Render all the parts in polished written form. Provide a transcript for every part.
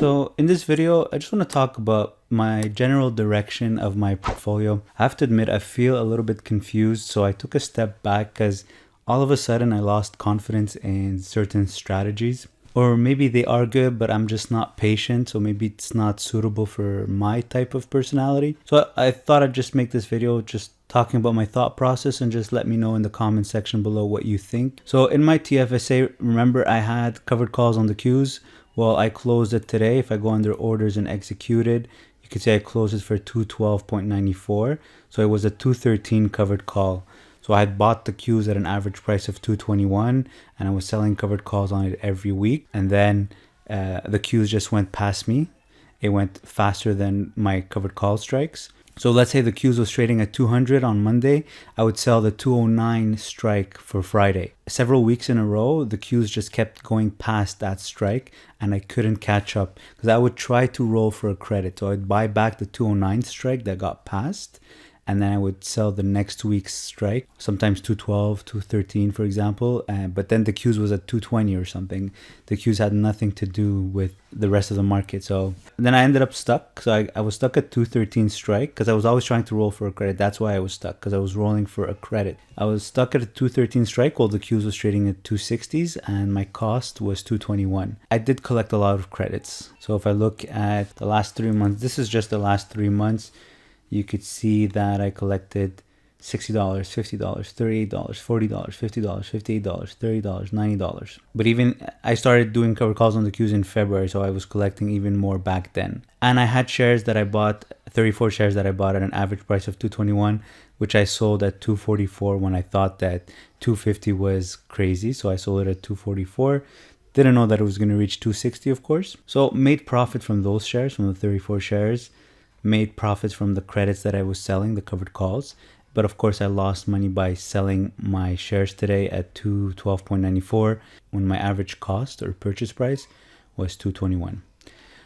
So in this video, I just want to talk about my general direction of my portfolio. I have to admit, I feel a little bit confused. So I took a step back because all of a sudden I lost confidence in certain strategies. Or maybe they are good, but I'm just not patient. So maybe it's not suitable for my type of personality. So I thought I'd just make this video just talking about my thought process and just let me know in the comment section below what you think. So in my TFSA, remember I had covered calls on the Qs. Well, I closed it today. If I go under orders and executed, you could say I closed it for 212.94. So it was a 213 covered call. So I had bought the Qs at an average price of 221 and I was selling covered calls on it every week. And then the Qs just went past me. It went faster than my covered call strikes. So let's say the Qs was trading at 200 on Monday, I would sell the 209 strike for Friday. Several weeks in a row, the Qs just kept going past that strike and I couldn't catch up because I would try to roll for a credit. So I'd buy back the 209 strike that got passed and then I would sell the next week's strike, sometimes 212, 213 for example, but then the Qs was at 220 or something. The Qs had nothing to do with the rest of the market. So then I ended up stuck. So I was stuck at 213 strike because I was always trying to roll for a credit. That's why I was stuck, because I was rolling for a credit. I was stuck at a 213 strike while the Qs was trading at 260s and my cost was 221. I did collect a lot of credits. So if I look at the last 3 months, this is just the last 3 months, you could see that I collected $60, $50, $38, $40, $50, $58, $30, $90. But even I started doing cover calls on the Qs in February, so I was collecting even more back then. And I had shares that I bought, 34 shares that I bought at an average price of 221, which I sold at 244 when I thought that 250 was crazy. So I sold it at 244. Didn't know that it was going to reach 260, of course. So made profit from those shares, from the 34 shares. Made profits from the credits that I was selling, the covered calls. But of course, I lost money by selling my shares today at 212.94 when my average cost or purchase price was 221.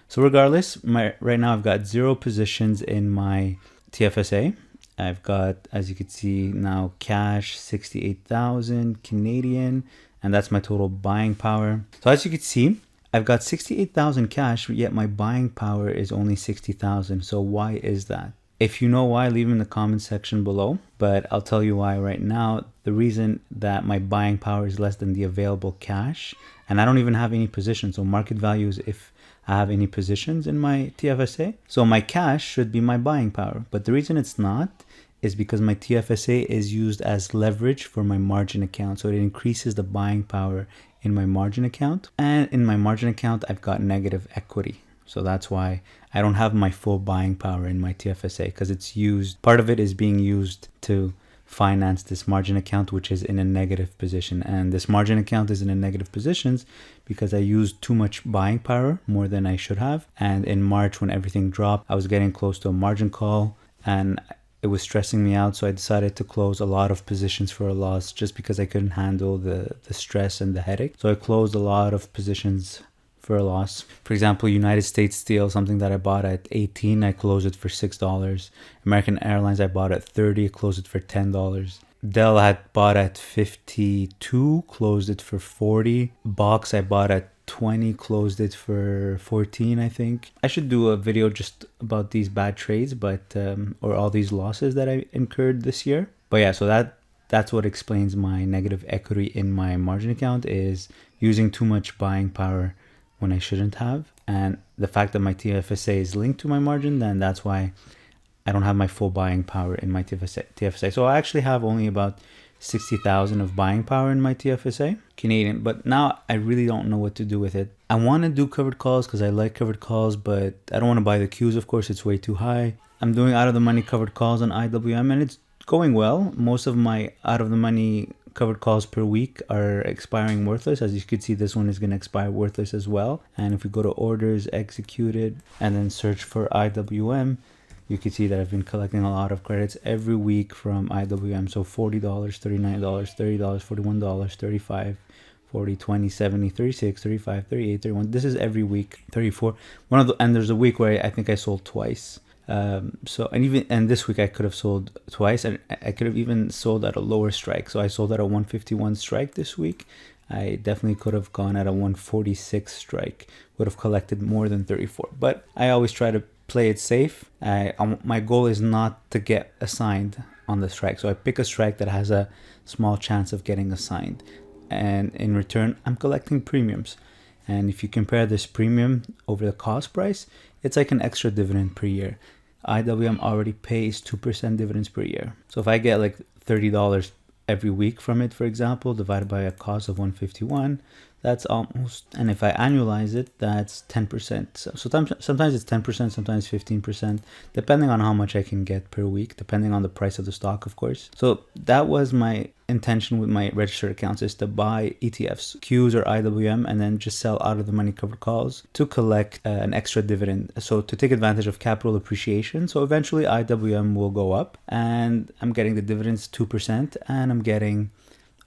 So regardless, right now I've got 0 positions in my TFSA. I've got, as you can see now, cash 68,000 Canadian, and that's my total buying power. So as you can see, I've got 68,000 cash, yet my buying power is only 60,000. So why is that? If you know why, leave in the comment section below, but I'll tell you why right now. The reason that my buying power is less than the available cash, and I don't even have any positions. So market value is if I have any positions in my TFSA. So my cash should be my buying power, but the reason it's not is because my TFSA is used as leverage for my margin account. So it increases the buying power in my margin account. And in my margin account, I've got negative equity. So that's why I don't have my full buying power in my TFSA, because it's used, part of it is being used to finance this margin account, which is in a negative position. And this margin account is in a negative positions because I used too much buying power, more than I should have. And in March, when everything dropped, I was getting close to a margin call and it was stressing me out. So I decided to close a lot of positions for a loss just because I couldn't handle the stress and the headache. So I closed a lot of positions for a loss. For example, United States Steel, something that I bought at 18, I closed it for $6. American Airlines, I bought at 30, closed it for $10. Dell I had bought at 52, closed it for 40. Box I bought at 20, closed it for 14, I think. I should do a video just about these bad trades, but or all these losses that I incurred this year. But yeah, so that's what explains my negative equity in my margin account, is using too much buying power when I shouldn't have. And the fact that my TFSA is linked to my margin, then that's why I don't have my full buying power in my TFSA. So I actually have only about 60,000 of buying power in my TFSA Canadian, but now I really don't know what to do with it. I want to do covered calls because I like covered calls, but I don't want to buy the Qs, of course, it's way too high. I'm doing out of the money covered calls on IWM and it's going well. Most of my out of the money covered calls per week are expiring worthless. As you can see, this one is going to expire worthless as well. And if we go to orders, executed, and then search for IWM, you can see that I've been collecting a lot of credits every week from IWM. So $40, $39, $30, $41, $35, $40, $20, $70, $36, $35, $38, $31. This is every week. $34. And there's a week where I think I sold twice. And this week I could have sold twice, and I could have even sold at a lower strike. So I sold at a 151 strike this week, I definitely could have gone at a 146 strike, would have collected more than 34. But I always try to play it safe. My goal is not to get assigned on the strike. So I pick a strike that has a small chance of getting assigned. And in return, I'm collecting premiums. And if you compare this premium over the cost price, it's like an extra dividend per year. IWM already pays 2% dividends per year. So if I get like $30 every week from it, for example, divided by a cost of 151, that's almost, and if I annualize it, that's 10%. So sometimes it's 10%, sometimes 15%, depending on how much I can get per week, depending on the price of the stock, of course. So that was my intention with my registered accounts, is to buy ETFs, Qs or IWM, and then just sell out of the money covered calls to collect an extra dividend. So to take advantage of capital appreciation. So eventually IWM will go up and I'm getting the dividends 2% and I'm getting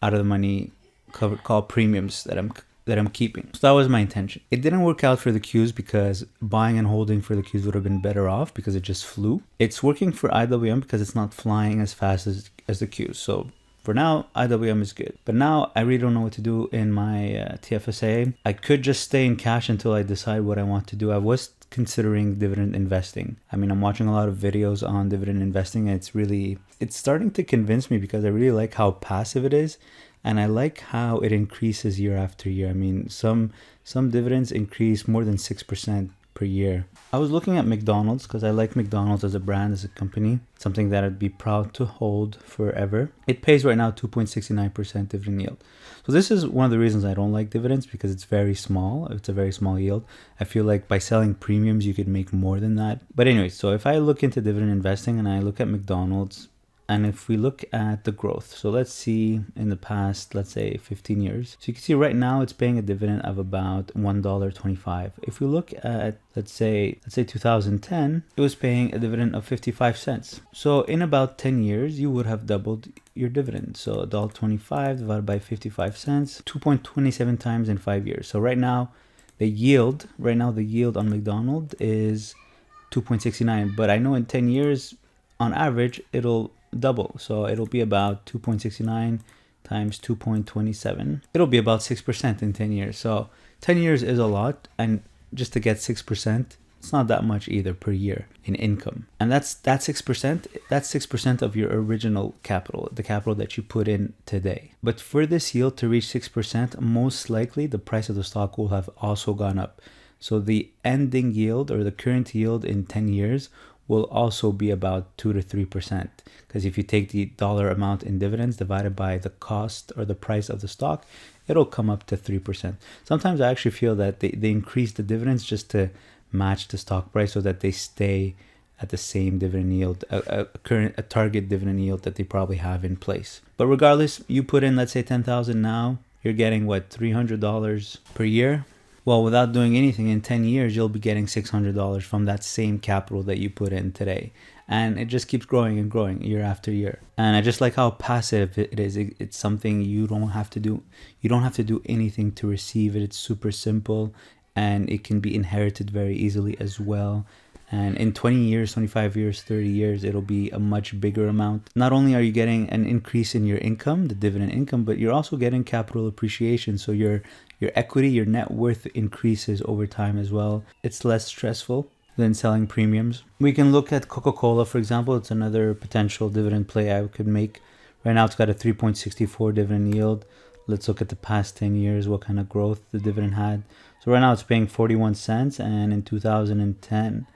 out of the money covered call premiums that I'm keeping. So that was my intention. It didn't work out for the Qs because buying and holding for the Qs would have been better off because it just flew. It's working for IWM because it's not flying as fast as the Qs. So for now, IWM is good. But now I really don't know what to do in my TFSA. I could just stay in cash until I decide what I want to do. I was considering dividend investing. I mean, I'm watching a lot of videos on dividend investing and it's starting to convince me because I really like how passive it is. And I like how it increases year after year. I mean, some dividends increase more than 6% per year. I was looking at McDonald's because I like McDonald's as a brand, as a company, something that I'd be proud to hold forever. It pays right now 2.69% dividend yield. So this is one of the reasons I don't like dividends, because it's very small. It's a very small yield. I feel like by selling premiums, you could make more than that. But anyway, so if I look into dividend investing and I look at McDonald's, and if we look at the growth, so let's see in the past, let's say 15 years. So you can see right now it's paying a dividend of about $1.25. If we look at, let's say 2010, it was paying a dividend of 55 cents. So in about 10 years, you would have doubled your dividend. So $1.25 divided by 55 cents, 2.27 times in 5 years. So right now the yield on McDonald's is 2.69, but I know in 10 years, on average, it'll double. So it'll be about 2.69 times 2.27. It'll be about 6% in 10 years. So 10 years is a lot. And just to get 6%, it's not that much either per year in income. And that's 6%. That's 6% of your original capital, the capital that you put in today. But for this yield to reach 6%, most likely the price of the stock will have also gone up. So the ending yield or the current yield in 10 years will also be about 2 to 3%. Because if you take the dollar amount in dividends divided by the cost or the price of the stock, it'll come up to 3%. Sometimes I actually feel that they increase the dividends just to match the stock price so that they stay at the same dividend yield, a target dividend yield that they probably have in place. But regardless, you put in, let's say 10,000 now, you're getting what, $300 per year? Well, without doing anything, in 10 years, you'll be getting $600 from that same capital that you put in today. And it just keeps growing and growing year after year. And I just like how passive it is. It's something you don't have to do. You don't have to do anything to receive it. It's super simple and it can be inherited very easily as well. And in 20 years, 25 years, 30 years, it'll be a much bigger amount. Not only are you getting an increase in your income, the dividend income, but you're also getting capital appreciation. So your equity, your net worth increases over time as well. It's less stressful than selling premiums. We can look at Coca-Cola, for example. It's another potential dividend play I could make. Right now, it's got a 3.64 dividend yield. Let's look at the past 10 years, what kind of growth the dividend had. So right now, it's paying 41 cents. And in 2010,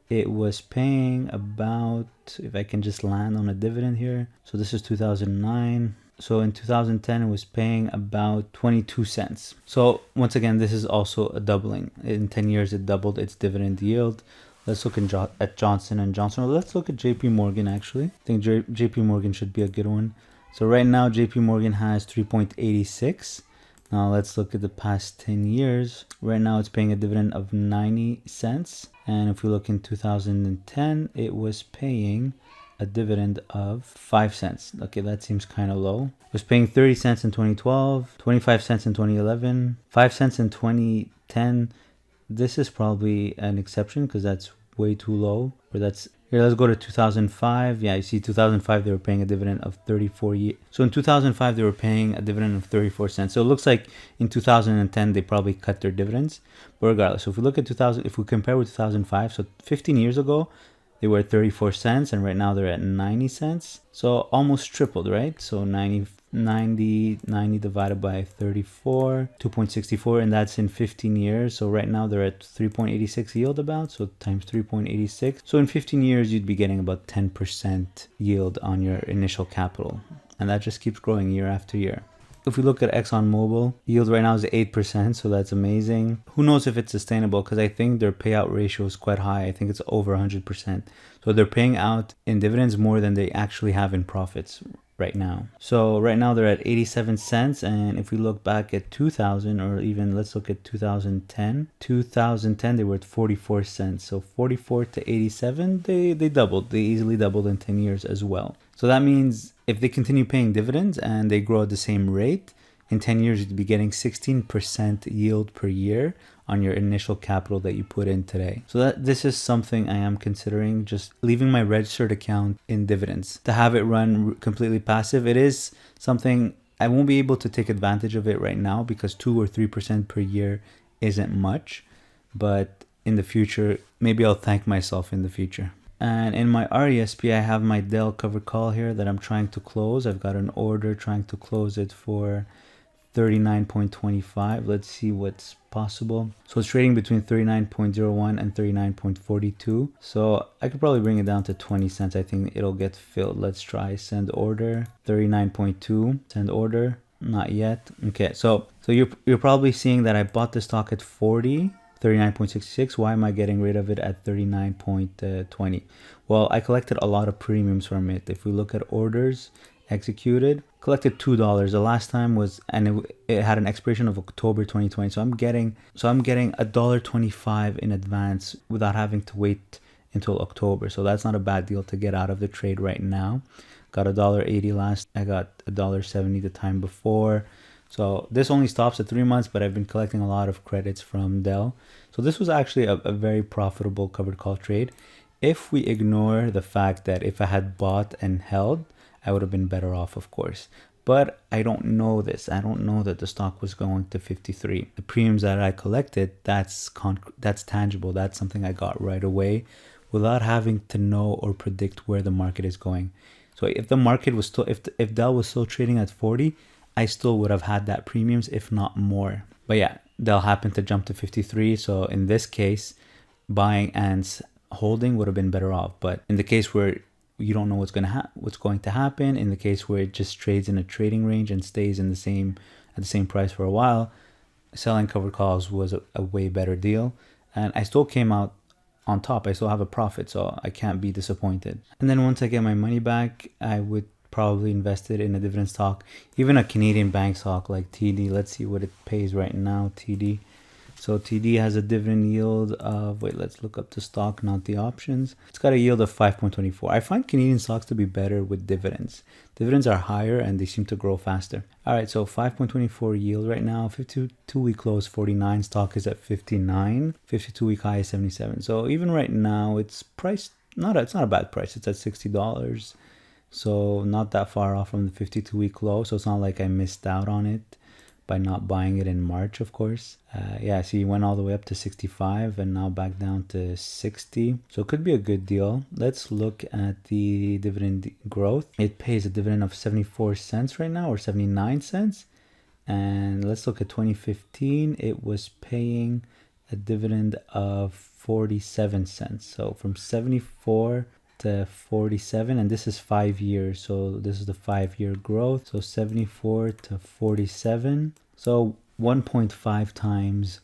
it was paying about, if I can just land on a dividend here. So this is 2009. So in 2010, it was paying about 22 cents. So once again, this is also a doubling. In 10 years, it doubled its dividend yield. Let's look at Johnson & Johnson. Or let's look at JP Morgan, actually. I think JP Morgan should be a good one. So right now, JP Morgan has 3.86. Now let's look at the past 10 years. Right now, it's paying a dividend of 90 cents. And if we look in 2010, it was paying a dividend of 5 cents. Okay, that seems kind of low. It was paying 30 cents in 2012, 25 cents in 2011, 5 cents in 2010. This is probably an exception because that's way too low, or that's Here, let's go to 2005. Yeah, you see 2005, they were paying a dividend of 34 years. So in 2005, they were paying a dividend of 34 cents. So it looks like in 2010, they probably cut their dividends. But regardless, so if we look at 2000, if we compare with 2005, so 15 years ago, they were at 34 cents, and right now they're at 90 cents. So almost tripled, right? So 90 divided by 34, 2.64, and that's in 15 years. So right now they're at 3.86 yield about, so times 3.86. So in 15 years, you'd be getting about 10% yield on your initial capital. And that just keeps growing year after year. If we look at ExxonMobil, yield right now is 8%, so that's amazing. Who knows if it's sustainable, because I think their payout ratio is quite high. I think it's over 100%. So they're paying out in dividends more than they actually have in profits right now. So right now they're at 87 cents, and if we look back at 2000, or even let's look at 2010 they were at 44 cents. So 44 to 87, they doubled. They easily doubled in 10 years as well. So that means if they continue paying dividends and they grow at the same rate, in 10 years you'd be getting 16% yield per year on your initial capital that you put in today. So this is something I am considering, just leaving my registered account in dividends to have it run completely passive. It is something I won't be able to take advantage of it right now because 2 or 3% per year isn't much, but in the future, maybe I'll thank myself in the future. And in my RESP, I have my Dell covered call here that I'm trying to close. I've got an order trying to close it for 39.25. Let's see what's possible. So it's trading between 39.01 and 39.42. So I could probably bring it down to 20 cents. I think it'll get filled. Let's try send order. 39.2. Send order. Not yet. Okay, so you're probably seeing that I bought the stock at 40. 39.66. Why am I getting rid of it at 39.20? Well, I collected a lot of premiums from it. If we look at orders executed, collected $2. The last time was, and it had an expiration of October 2020. So I'm getting $1.25 in advance without having to wait until October. So that's not a bad deal to get out of the trade right now. Got $1.80 last. I got $1.70 the time before. So this only stops at 3 months, but I've been collecting a lot of credits from Dell. So this was actually a very profitable covered call trade. If we ignore the fact that if I had bought and held, I would have been better off, of course. But I don't know this. I don't know that the stock was going to 53. The premiums that I collected, that's tangible. That's something I got right away without having to know or predict where the market is going. So if the market was still, if Dell was still trading at 40, I still would have had that premiums, if not more. But yeah, Dell happened to jump to 53. So in this case, buying and holding would have been better off. But in the case where you don't know what's going to happen, in the case where it just trades in a trading range and stays in the same price for a while, selling covered calls was a way better deal. And I still came out on top. I still have a profit, so I can't be disappointed. And then once I get my money back, I would probably invested in a dividend stock, even a Canadian bank stock like TD. Let's see what it pays right now, TD. So TD has a dividend yield of, let's look up the stock, not the options. It's got a yield of 5.24. I find Canadian stocks to be better with dividends. Dividends are higher and they seem to grow faster. All right, so 5.24 yield right now, 52-week close 49, stock is at 59, 52-week high is 77. So even right now, it's priced, it's not a bad price. It's at $60. So not that far off from the 52-week low. So it's not like I missed out on it by not buying it in March, of course. Yeah, see, it went all the way up to 65 and now back down to 60. So it could be a good deal. Let's look at the dividend growth. It pays a dividend of 74 cents right now, or 79 cents. And let's look at 2015. It was paying a dividend of 47 cents. So from 74 to 47, and this is 5 years, so this is the 5-year growth. So 74 to 47, so 1.5 times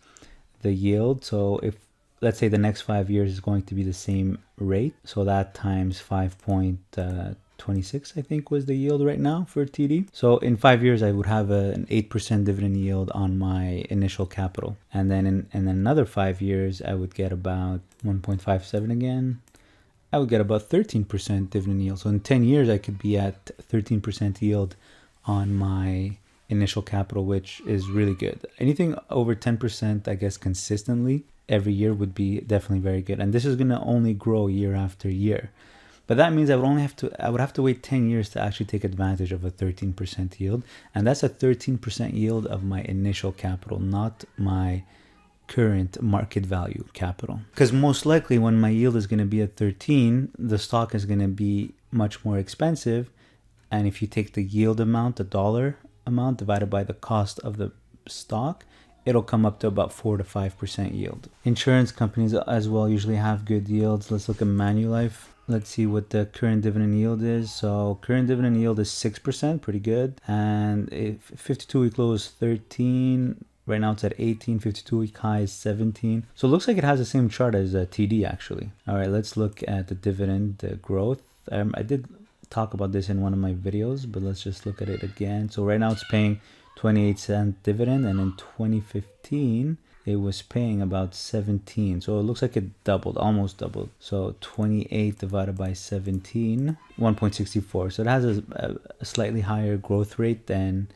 the yield. So if, let's say, the next 5 years is going to be the same rate, so that times 5.26 I think was the yield right now for TD. So in 5 years I would have an 8% dividend yield on my initial capital, and then in another 5 years I would get about 1.57 again. I would get about 13% dividend yield. So in 10 years, I could be at 13% yield on my initial capital, which is really good. Anything over 10%, I guess, consistently every year would be definitely very good. And this is going to only grow year after year. But that means I would have to wait 10 years to actually take advantage of a 13% yield. And that's a 13% yield of my initial capital, not my current market value capital. Because most likely when my yield is going to be at 13, the stock is going to be much more expensive. And if you take the yield amount, the dollar amount divided by the cost of the stock, it'll come up to about 4 to 5% yield. Insurance companies as well usually have good yields. Let's look at Manulife. Let's see what the current dividend yield is. So current dividend yield is 6%, pretty good. And if 52-week low is 13. Right now it's at 18, 52-week high is 17. So it looks like it has the same chart as TD actually. All right, let's look at the dividend growth. I did talk about this in one of my videos, but let's just look at it again. So right now it's paying 28-cent dividend, and in 2015 it was paying about 17. So it looks like it doubled, almost doubled. So 28 divided by 17, 1.64. So it has a slightly higher growth rate than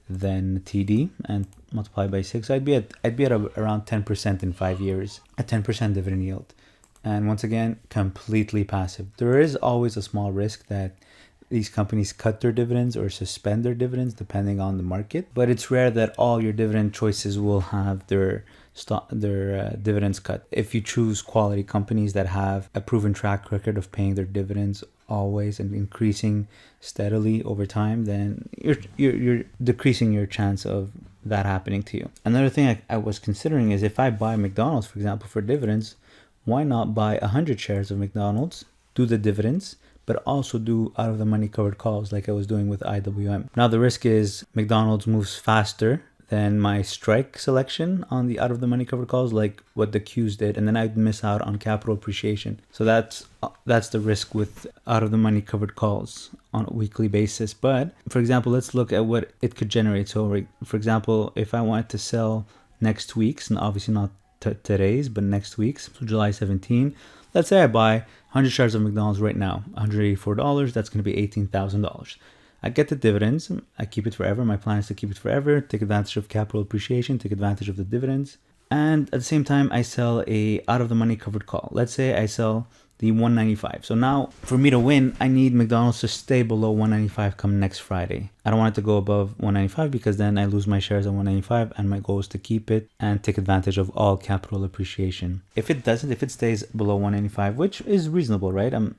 TD, and multiply by 6. So I'd be at around 10% in 5 years, a 10% dividend yield. And once again, completely passive. There is always a small risk that these companies cut their dividends or suspend their dividends depending on the market, but it's rare that all your dividend choices will have their dividends cut. If you choose quality companies that have a proven track record of paying their dividends always and increasing steadily over time, then you're decreasing your chance of that happening to you. Another thing I was considering is, if I buy McDonald's, for example, for dividends, why not buy 100 shares of McDonald's, do the dividends, but also do out of the money covered calls like I was doing with IWM. Now the risk is McDonald's moves faster than my strike selection on the out of the money covered calls, like what the Qs did, and then I'd miss out on capital appreciation. So that's the risk with out of the money covered calls on a weekly basis. But for example, let's look at what it could generate. So for example, if I wanted to sell next week's, and obviously not today's, but next week's, so July 17, let's say I buy 100 shares of McDonald's right now, $184, that's going to be $18,000. I get the dividends, I keep it forever. My plan is to keep it forever, take advantage of capital appreciation, take advantage of the dividends. And at the same time, I sell a out of the money covered call. Let's say I sell the 195. So now for me to win, I need McDonald's to stay below 195 come next Friday. I don't want it to go above 195 because then I lose my shares at 195, and my goal is to keep it and take advantage of all capital appreciation. If it doesn't, if it stays below 195, which is reasonable, right? I'm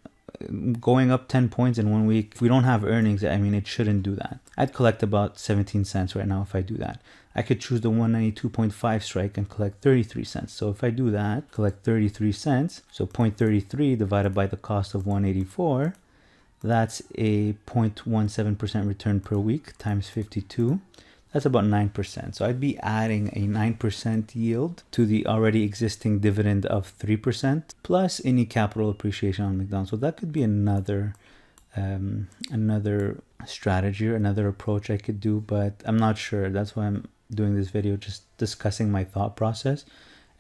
going up 10 points in 1 week. If we don't have earnings, I mean, it shouldn't do that. I'd collect about 17 cents right now if I do that. I could choose the 192.5 strike and collect 33 cents. So if I do that, collect 33 cents, so 0.33 divided by the cost of 184, that's a 0.17% return per week times 52. That's about 9%. So I'd be adding a 9% yield to the already existing dividend of 3% plus any capital appreciation on McDonald's. So that could be another strategy or another approach I could do, but I'm not sure. That's why I'm doing this video, just discussing my thought process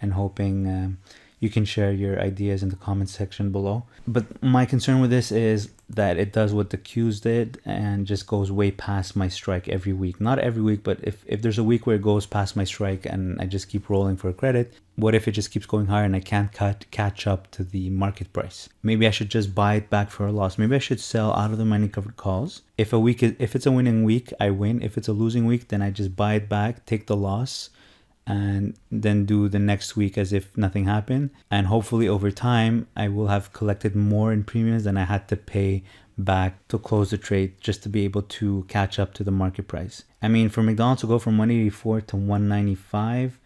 and hoping you can share your ideas in the comment section below. But my concern with this is that it does what the Qs did and just goes way past my strike every week. Not every week, but if there's a week where it goes past my strike and I just keep rolling for a credit, what if it just keeps going higher and I can't catch up to the market price? Maybe I should just buy it back for a loss. Maybe I should sell out of the money covered calls. If it's a winning week, I win. If it's a losing week, then I just buy it back, take the loss, and then do the next week as if nothing happened. And hopefully over time, I will have collected more in premiums than I had to pay back to close the trade just to be able to catch up to the market price. I mean, for McDonald's to go from 184 to 195,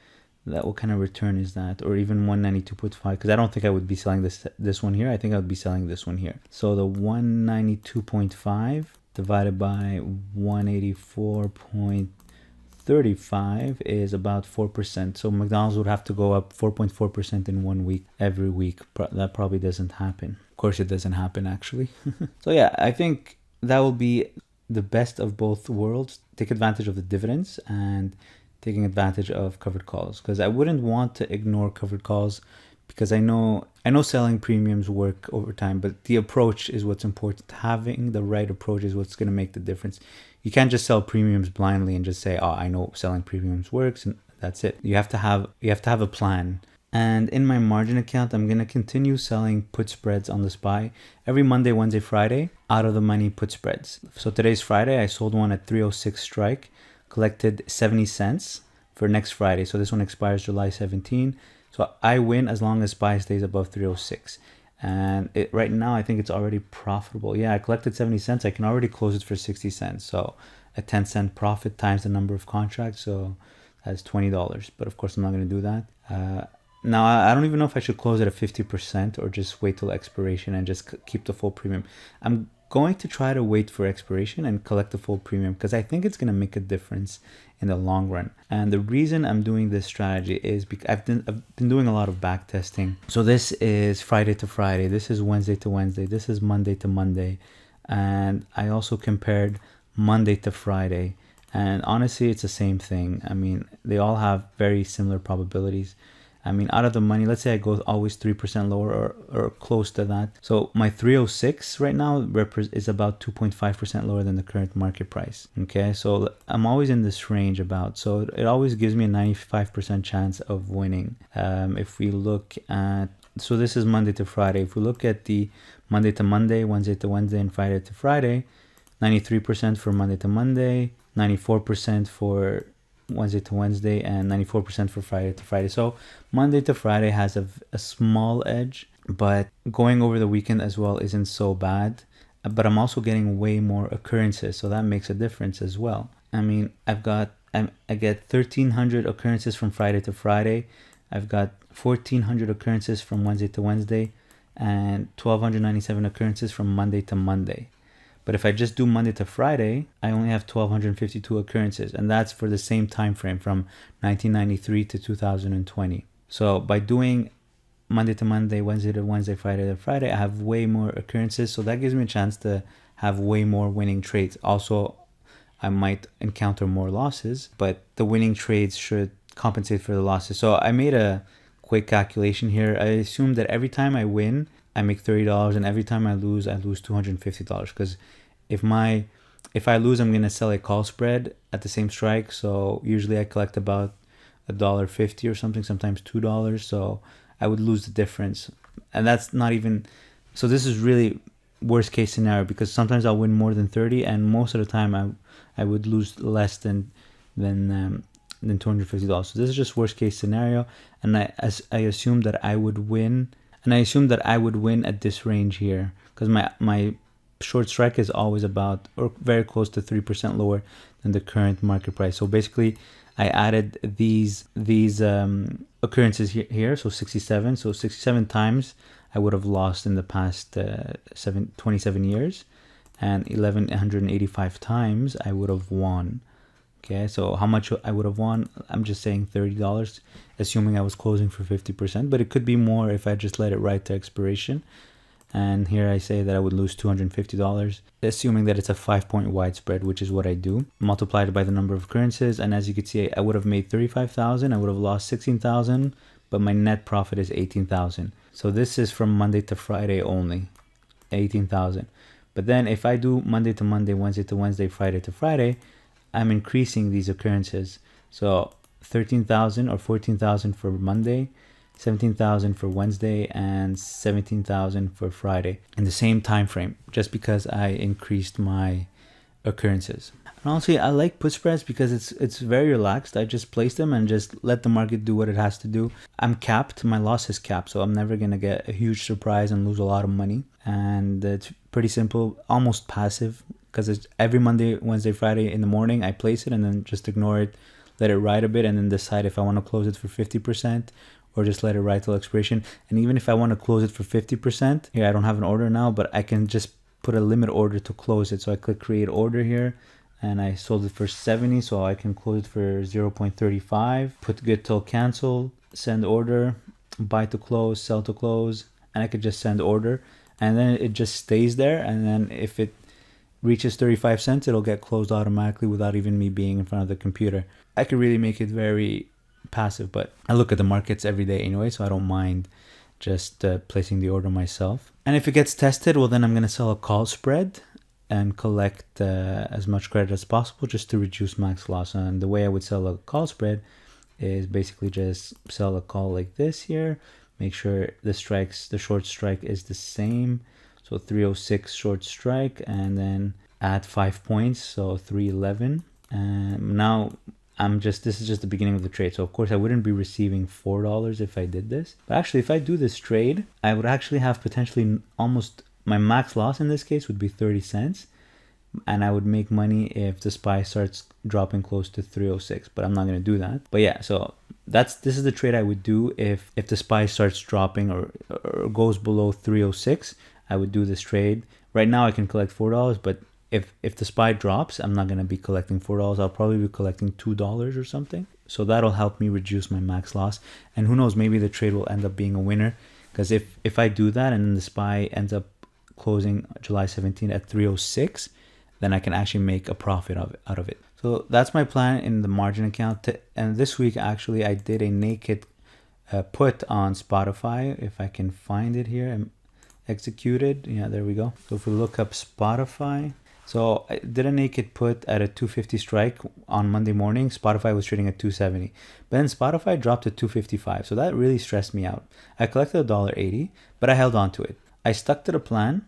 what kind of return is that? Or even 192.5, because I don't think I would be selling this one here. I think I would be selling this one here. So the 192.5 divided by 184.35 is about 4%. So McDonald's would have to go up 4.4% in 1 week every week. That probably doesn't happen. Of course, it doesn't happen actually. So yeah, I think that will be the best of both worlds. Take advantage of the dividends and taking advantage of covered calls, because I wouldn't want to ignore covered calls, because I know selling premiums work over time, but the approach is what's important. Having the right approach is what's going to make the difference. You can't just sell premiums blindly and just say, "Oh, I know selling premiums works," and that's it. You have to have a plan And in my margin account, I'm going to continue selling put spreads on the SPY every Monday, Wednesday, Friday, out of the money put spreads. So today's Friday, I sold one at 306 strike, collected 70 cents for next Friday. So this one expires July 17. So I win as long as SPY stays above 306. And right now, I think it's already profitable. Yeah, I collected 70 cents. I can already close it for 60 cents. So a 10-cent profit times the number of contracts. So that's $20. But of course, I'm not going to do that. Now, I don't even know if I should close it at 50% or just wait till expiration and just keep the full premium. I'm going to try to wait for expiration and collect the full premium because I think it's going to make a difference in the long run. And the reason I'm doing this strategy is because I've been doing a lot of back testing. So this is Friday to Friday. This is Wednesday to Wednesday. This is Monday to Monday. And I also compared Monday to Friday. And honestly, it's the same thing. I mean, they all have very similar probabilities. I mean, out of the money, let's say I go always 3% lower or close to that. So my 306 right now is about 2.5% lower than the current market price. Okay, so I'm always in this range about. So it always gives me a 95% chance of winning. If we look at, so this is Monday to Friday. If we look at the Monday to Monday, Wednesday to Wednesday, and Friday to Friday, 93% for Monday to Monday, 94% for Wednesday to Wednesday, and 94% for Friday to Friday. So Monday to Friday has a small edge, but going over the weekend as well isn't so bad. But I'm also getting way more occurrences, so that makes a difference as well. I mean, I get 1,300 occurrences from Friday to Friday. I've got 1,400 occurrences from Wednesday to Wednesday, and 1,297 occurrences from Monday to Monday. But if I just do Monday to Friday, I only have 1,252 occurrences. And that's for the same time frame from 1993 to 2020. So by doing Monday to Monday, Wednesday to Wednesday, Friday to Friday, I have way more occurrences. So that gives me a chance to have way more winning trades. Also, I might encounter more losses, but the winning trades should compensate for the losses. So I made a quick calculation here. I assume that every time I win, I make $30, and every time I lose $250. Because if I lose, I'm gonna sell a call spread at the same strike. So usually I collect about $1.50 or something, sometimes $2. So I would lose the difference, and that's not even. So this is really worst case scenario because sometimes I'll win more than 30, and most of the time I would lose less than $250. So this is just worst case scenario, and I assume that I would win. And I assume that I would win at this range here because my short strike is always about or very close to 3% lower than the current market price. So basically, I added these occurrences here, so 67. So 67 times I would have lost in the past 27 years, and 1,185 times I would have won. Okay, so how much I would have won? I'm just saying $30, assuming I was closing for 50%, but it could be more if I just let it ride to expiration. And here I say that I would lose $250, assuming that it's a 5-point wide spread, which is what I do, multiplied by the number of occurrences. And as you can see, I would have made 35,000. I would have lost 16,000, but my net profit is 18,000. So this is from Monday to Friday only, 18,000. But then if I do Monday to Monday, Wednesday to Wednesday, Friday to Friday, I'm increasing these occurrences. So 13,000 or 14,000 for Monday, 17,000 for Wednesday, and 17,000 for Friday in the same time frame, just because I increased my occurrences. And honestly, I like put spreads because it's very relaxed. I just place them and just let the market do what it has to do. I'm capped, my loss is capped, so I'm never gonna get a huge surprise and lose a lot of money. And it's pretty simple, almost passive, because it's every Monday, Wednesday, Friday in the morning I place it and then just ignore it, let it ride a bit, and then decide if I want to close it for 50% or just let it ride till expiration. And even if I want to close it for 50%, here I don't have an order now, but I can just put a limit order to close it. So I click create order here, and I sold it for 70, so I can close it for 0.35, put good till cancel, send order, buy to close, sell to close, and I could just send order, and then it just stays there. And then if it reaches 35 cents, it'll get closed automatically without even me being in front of the computer. I could really make it very passive, but I look at the markets every day anyway, so I don't mind just placing the order myself. And if it gets tested, well, then I'm going to sell a call spread and collect as much credit as possible just to reduce max loss. And the way I would sell a call spread is basically just sell a call like this here. Make sure the short strike is the same. So 306 short strike, and then add 5 points, so 311. And now this is just the beginning of the trade. So of course I wouldn't be receiving $4 if I did this. But actually, if I do this trade, I would actually have potentially almost, my max loss in this case would be 30 cents. And I would make money if the SPY starts dropping close to 306, but I'm not going to do that. But yeah, so this is the trade I would do if the SPY starts dropping or goes below 306. I would do this trade. Right now I can collect $4, but if the SPY drops, I'm not going to be collecting $4. I'll probably be collecting $2 or something. So that'll help me reduce my max loss. And who knows, maybe the trade will end up being a winner, because if I do that and then the SPY ends up closing July 17th at 306, then I can actually make a profit out of it. So that's my plan in the margin account. And this week, actually, I did a naked put on Spotify. If I can find it here and executed. Yeah, there we go. So if we look up Spotify, so I did a naked put at a 250 strike on Monday morning. Spotify was trading at 270. But then Spotify dropped to 255. So that really stressed me out. I collected $1.80, but I held on to it. I stuck to the plan.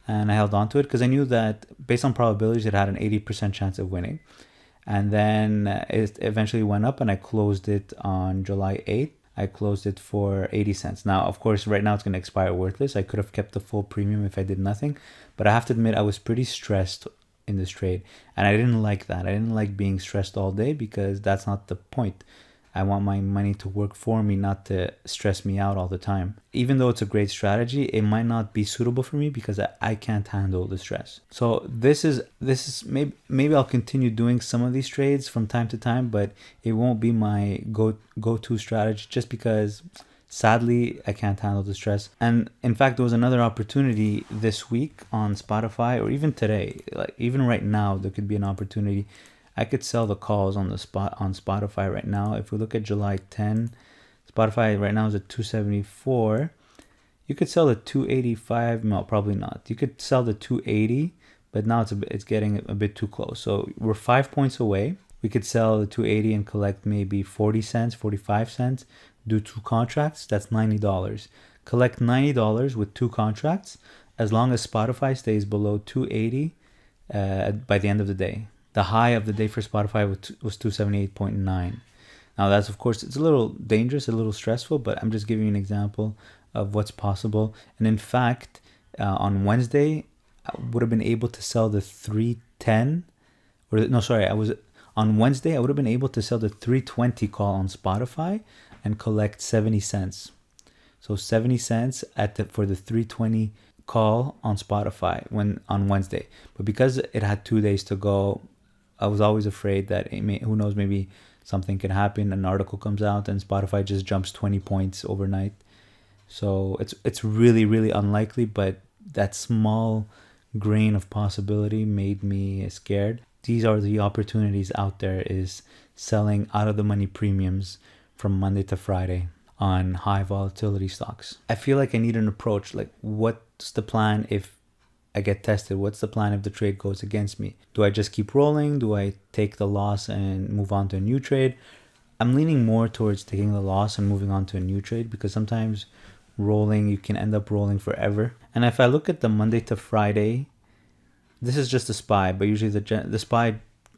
And I held on to it because I knew that based on probabilities, it had an 80% chance of winning. And then it eventually went up, and I closed it on July 8th. I closed it for 80 cents. Now, of course, right now it's going to expire worthless. I could have kept the full premium if I did nothing. But I have to admit, I was pretty stressed in this trade. And I didn't like that. I didn't like being stressed all day, because that's not the point. I want my money to work for me, not to stress me out all the time. Even though it's a great strategy, it might not be suitable for me because I can't handle the stress. So this is maybe I'll continue doing some of these trades from time to time, but it won't be my go-to strategy, just because sadly I can't handle the stress. And in fact, there was another opportunity this week on Spotify, or even today, like even right now, there could be an opportunity. I could sell the calls on Spotify right now. If we look at July 10, Spotify right now is at 274. You could sell the 285. No, probably not. You could sell the 280, but now it's getting a bit too close. So we're 5 points away. We could sell the 280 and collect maybe 40 cents, 45 cents. Do 2 contracts. That's $90. Collect $90 with 2 contracts, as long as Spotify stays below 280 by the end of the day. The high of the day for Spotify was 278.9. Now that's, of course, it's a little dangerous, a little stressful, but I'm just giving you an example of what's possible. And in fact, on Wednesday, I would have been able to sell the 310, on Wednesday, I would have been able to sell the 320 call on Spotify and collect 70 cents. So 70 cents for the 320 call on Spotify on Wednesday. But because it had 2 days to go, I was always afraid that who knows, maybe something could happen. An article comes out and Spotify just jumps 20 points overnight. So it's really, really unlikely, but that small grain of possibility made me scared. These are the opportunities out there, is selling out of the money premiums from Monday to Friday on high volatility stocks. I feel like I need an approach. Like, what's the plan if I get tested? What's the plan if the trade goes against me? Do I just keep rolling? Do I take the loss and move on to a new trade? I'm leaning more towards taking the loss and moving on to a new trade, because sometimes rolling, you can end up rolling forever. And if I look at the Monday to Friday, this is just the SPY, but usually the SPY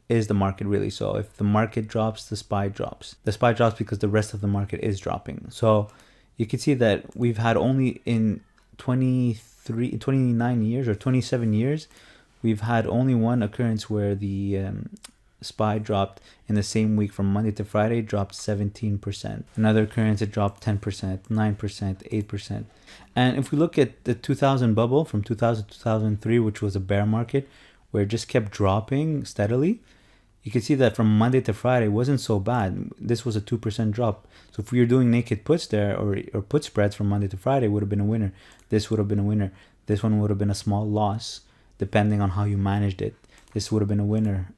is the market, really. So if the market drops, the SPY drops. The SPY drops because the rest of the market is dropping. So you can see that we've had only in 29 years or 27 years, we've had only one occurrence where the SPY dropped in the same week from Monday to Friday, dropped 17%. Another occurrence, it dropped 10%, 9%, 8%. And if we look at the 2000 bubble from 2000 to 2003, which was a bear market where it just kept dropping steadily, you can see that from Monday to Friday wasn't so bad. This was a 2% drop. So if we were doing naked puts there, or put spreads from Monday to Friday, would have been a winner. This would have been a winner. This one would have been a small loss, depending on how you managed it. This would have been a winner.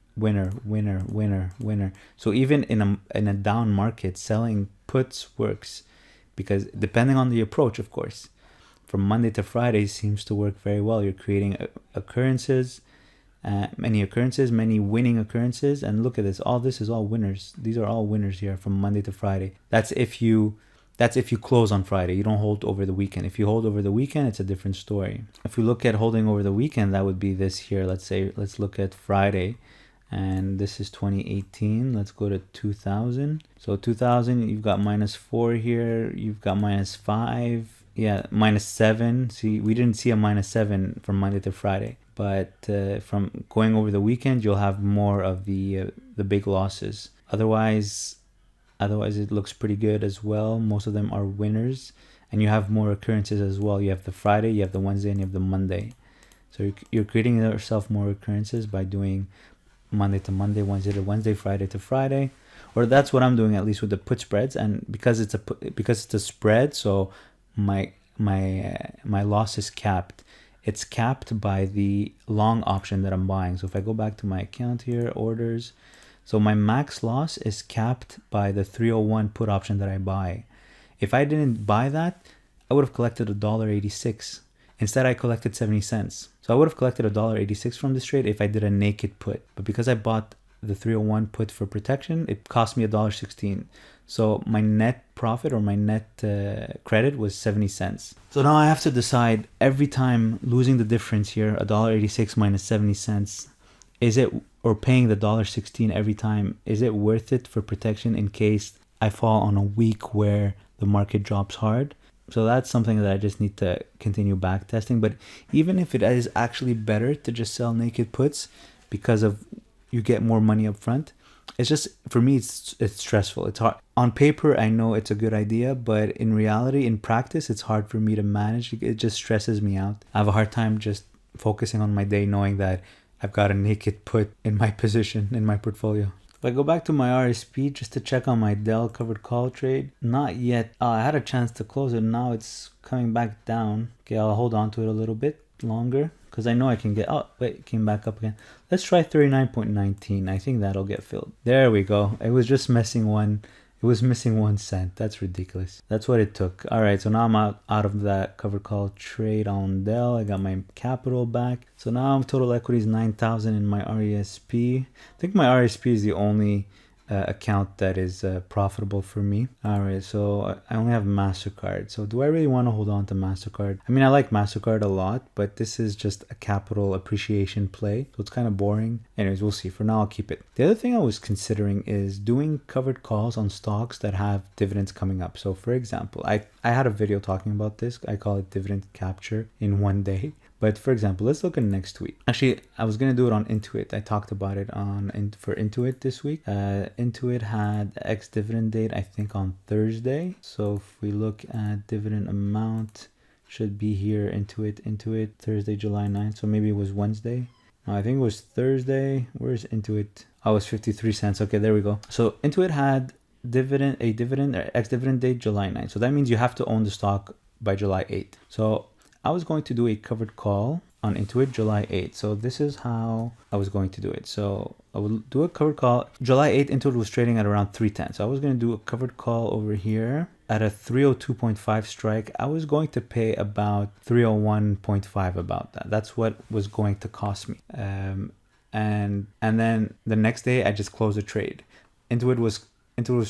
So even in a down market, selling puts works, because depending on the approach, of course, from Monday to Friday seems to work very well. You're creating occurrences, many occurrences, many winning occurrences. And look at this. All this is all winners. These are all winners here from Monday to Friday. That's if you close on Friday. You don't hold over the weekend. If you hold over the weekend, it's a different story. If we look at holding over the weekend, that would be this here. Let's look at Friday. And this is 2018. Let's go to 2000. So 2000, you've got -4 here. You've got -5. Yeah, -7. See, we didn't see a -7 from Monday to Friday. But from going over the weekend, you'll have more of the big losses. Otherwise, it looks pretty good as well. Most of them are winners. And you have more occurrences as well. You have the Friday, you have the Wednesday, and you have the Monday. So you're creating yourself more occurrences by doing Monday to Monday, Wednesday to Wednesday, Friday to Friday. Or that's what I'm doing, at least with the put spreads. And because it's a spread, so my loss is capped. It's capped by the long option that I'm buying. So if I go back to my account here, orders, so my max loss is capped by the 301 put option that I buy. If I didn't buy that, I would have collected $1.86. Instead, I collected 70 cents. So I would have collected $1.86 from this trade if I did a naked put. But because I bought the 301 put for protection, it cost me $1.16. So my net profit or my net credit was 70 cents. So now I have to decide every time losing the difference here, $1.86 minus 70 cents, is it, or paying the $1.16 every time, is it worth it for protection in case I fall on a week where the market drops hard? So that's something that I just need to continue back testing. But even if it is actually better to just sell naked puts because of you get more money up front, it's just, for me, it's stressful. It's hard. On paper, I know it's a good idea, but in reality, in practice, it's hard for me to manage. It just stresses me out. I have a hard time just focusing on my day knowing that I've got a naked put in my position, in my portfolio. If I go back to my RSP just to check on my Dell covered call trade, not yet. I had a chance to close it. Now it's coming back down. Okay, I'll hold on to it a little bit longer because I know I can get, oh wait, it came back up again. Let's try 39.19. I think that'll get filled. There we go. It was just missing 1 cent. That's ridiculous. That's what it took. All right, so now I'm out of that covered call trade on Dell. I got my capital back. So now total equity is 9,000 in my RESP. I think my RESP is the only account that is profitable for me. All right, so I only have MasterCard. So do I really want to hold on to MasterCard? I mean, I like MasterCard a lot, but this is just a capital appreciation play. So it's kind of boring. Anyways, we'll see. For now, I'll keep it. The other thing I was considering is doing covered calls on stocks that have dividends coming up. So for example, I had a video talking about this. I call it dividend capture in one day. But for example, let's look at next week. Actually, I was going to do it on Intuit. I talked about it for Intuit this week. Intuit had ex-dividend date, I think, on Thursday. So if we look at dividend amount, should be here, Intuit, Thursday, July 9th. So maybe it was Wednesday. No, I think it was Thursday. Where's Intuit? Oh, it was 53 cents. Okay, there we go. So Intuit had ex-dividend date, July 9th. So that means you have to own the stock by July 8th. So I was going to do a covered call on Intuit July 8th. So this is how I was going to do it. So I will do a covered call. July 8th, Intuit was trading at around 310. So I was going to do a covered call over here at a 302.5 strike. I was going to pay about 301.5 about that. That's what was going to cost me. And then the next day I just closed the trade. Intuit was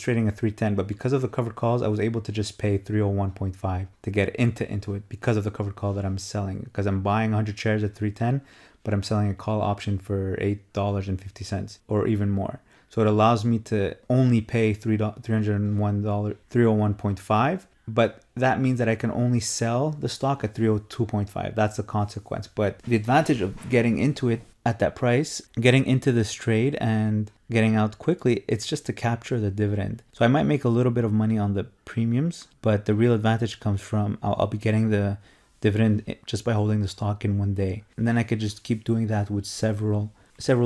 trading at 310, but because of the covered calls, I was able to just pay 301.5 to get into Intuit because of the covered call that I'm selling. Because I'm buying 100 shares at 310, but I'm selling a call option for $8.50 or even more. So it allows me to only pay $301.5, but that means that I can only sell the stock at 302.5. That's the consequence. But the advantage of getting into it at that price, getting into this trade and getting out quickly, it's just to capture the dividend. So I might make a little bit of money on the premiums, but the real advantage comes from I'll be getting the dividend just by holding the stock in one day. And then I could just keep doing that with several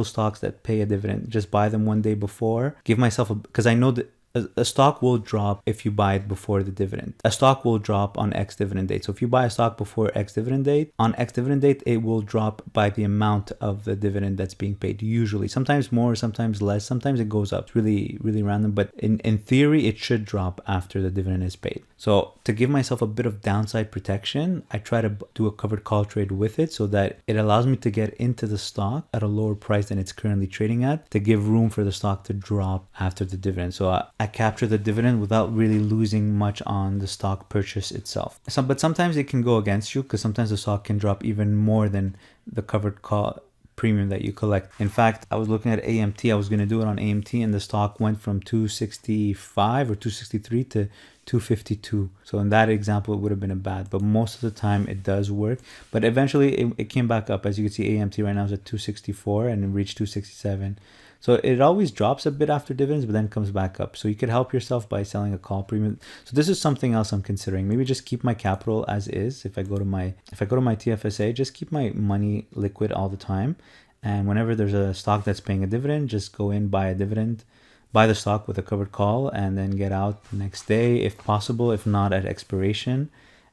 stocks that pay a dividend. Just buy them one day before, give myself because I know that a stock will drop if you buy it before the dividend. A stock will drop on X dividend date. So if you buy a stock before X dividend date, on X dividend date, it will drop by the amount of the dividend that's being paid. Usually, sometimes more, sometimes less, sometimes it goes up. It's really, really random. But in theory, it should drop after the dividend is paid. So to give myself a bit of downside protection, I try to do a covered call trade with it so that it allows me to get into the stock at a lower price than it's currently trading at, to give room for the stock to drop after the dividend. So I capture the dividend without really losing much on the stock purchase itself. But sometimes it can go against you, because sometimes the stock can drop even more than the covered call premium that you collect. In fact, I was looking at AMT. I was going to do it on AMT, and the stock went from 265 or 263 to 252. So in that example, it would have been a bad, but most of the time it does work. But eventually it came back up. As you can see, AMT right now is at 264 and it reached 267. So it always drops a bit after dividends, but then comes back up. So you could help yourself by selling a call premium. So this is something else I'm considering. Maybe just keep my capital as is. If I go to my TFSA, just keep my money liquid all the time. And whenever there's a stock that's paying a dividend, just go in, buy the stock with a covered call, and then get out the next day if possible, if not at expiration.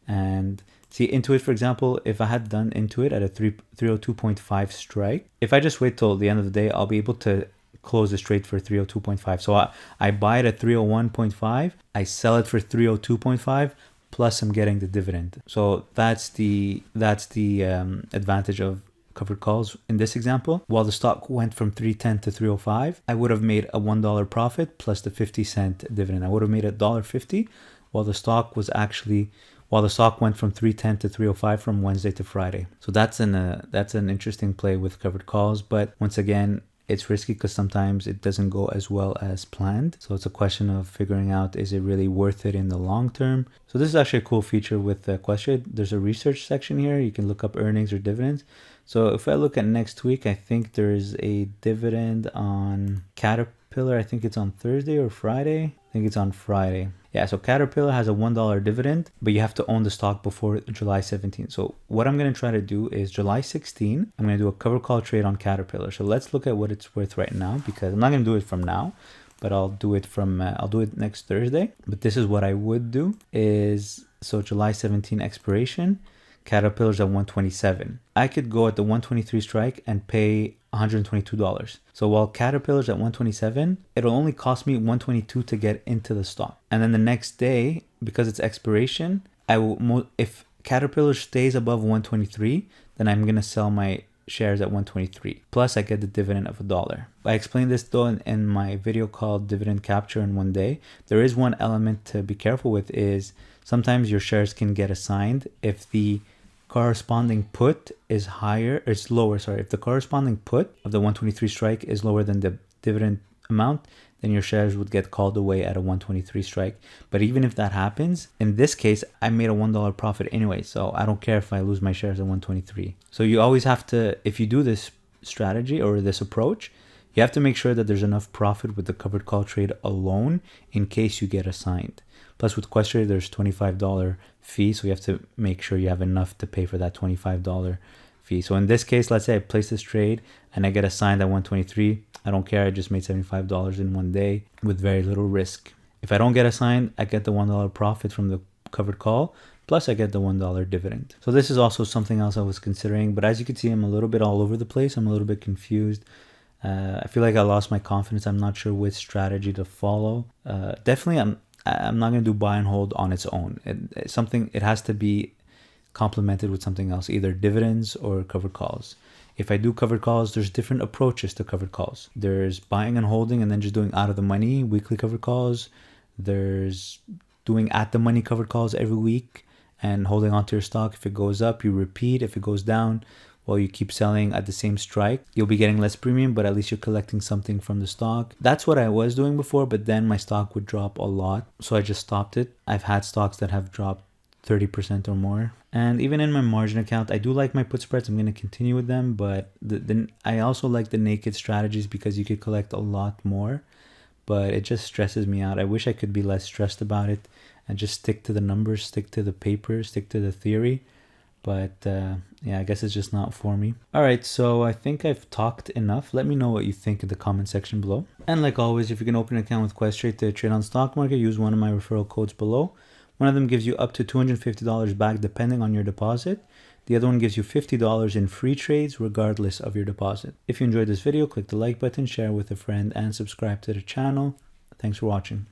And see, Intuit, for example, if I had done Intuit at a 302.5 strike, if I just wait till the end of the day, I'll be able to close this trade for 302.5. So I buy it at 301.5, I sell it for 302.5, plus I'm getting the dividend. So that's the advantage of covered calls in this example. While the stock went from 310 to 305, I would have made a $1 profit plus the 50-cent dividend. I would have made $1.50, while the stock went from 310 to 305 from Wednesday to Friday. So that's an interesting play with covered calls. But once again, it's risky because sometimes it doesn't go as well as planned. So it's a question of figuring out, is it really worth it in the long term? So this is actually a cool feature with Questrade. There's a research section here. You can look up earnings or dividends. So if I look at next week, I think there's a dividend on Caterpillar. I think it's on Thursday or Friday. I think it's on Friday. Yeah, so Caterpillar has a $1 dividend, but you have to own the stock before July 17th. So what I'm going to try to do is July 16th, I'm going to do a cover call trade on Caterpillar. So let's look at what it's worth right now, because I'm not going to do it from now, but I'll do it next Thursday. But this is what I would do is, so July 17 expiration, Caterpillar's at 127. I could go at the 123 strike and pay $122. So while Caterpillar's at 127, it'll only cost me 122 to get into the stock. And then the next day, because it's expiration, if Caterpillar stays above 123, then I'm going to sell my shares at 123. Plus I get the dividend of $1. I explained this though in my video called Dividend Capture in One Day. There is one element to be careful with, is sometimes your shares can get assigned if the corresponding put is lower. If the corresponding put of the 123 strike is lower than the dividend amount, then your shares would get called away at a 123 strike. But even if that happens, in this case, I made a $1 profit anyway, so I don't care if I lose my shares at 123. So you always have to, if you do this strategy or this approach, you have to make sure that there's enough profit with the covered call trade alone in case you get assigned. Plus with Questrade, there's $25 fee, so you have to make sure you have enough to pay for that $25 fee. So in this case, let's say I place this trade and I get assigned at 123. I don't care, I just made $75 in one day with very little risk. If I don't get assigned, I get the $1 profit from the covered call, plus I get the $1 dividend. So this is also something else I was considering, but as you can see, I'm a little bit all over the place. I'm a little bit confused. I feel like I lost my confidence. I'm not sure which strategy to follow. Definitely, I'm not going to do buy and hold on its own. It has to be complemented with something else, either dividends or covered calls. If I do covered calls, there's different approaches to covered calls. There's buying and holding and then just doing out of the money weekly covered calls. There's doing at the money covered calls every week and holding onto your stock. If it goes up, you repeat. If it goes down, well, you keep selling at the same strike. You'll be getting less premium, but at least you're collecting something from the stock. That's what I was doing before, but then my stock would drop a lot, so I just stopped it. I've had stocks that have dropped 30% or more. And even in my margin account, I do like my put spreads. I'm going to continue with them, but I also like the naked strategies because you could collect a lot more, but it just stresses me out. I wish I could be less stressed about it and just stick to the numbers, stick to the paper, stick to the theory. But yeah, I guess it's just not for me. All right, so I think I've talked enough. Let me know what you think in the comment section below. And like always, if you can open an account with Questrade to trade on stock market, use one of my referral codes below. One of them gives you up to $250 back depending on your deposit. The other one gives you $50 in free trades regardless of your deposit. If you enjoyed this video, click the like button, share with a friend, and subscribe to the channel. Thanks for watching.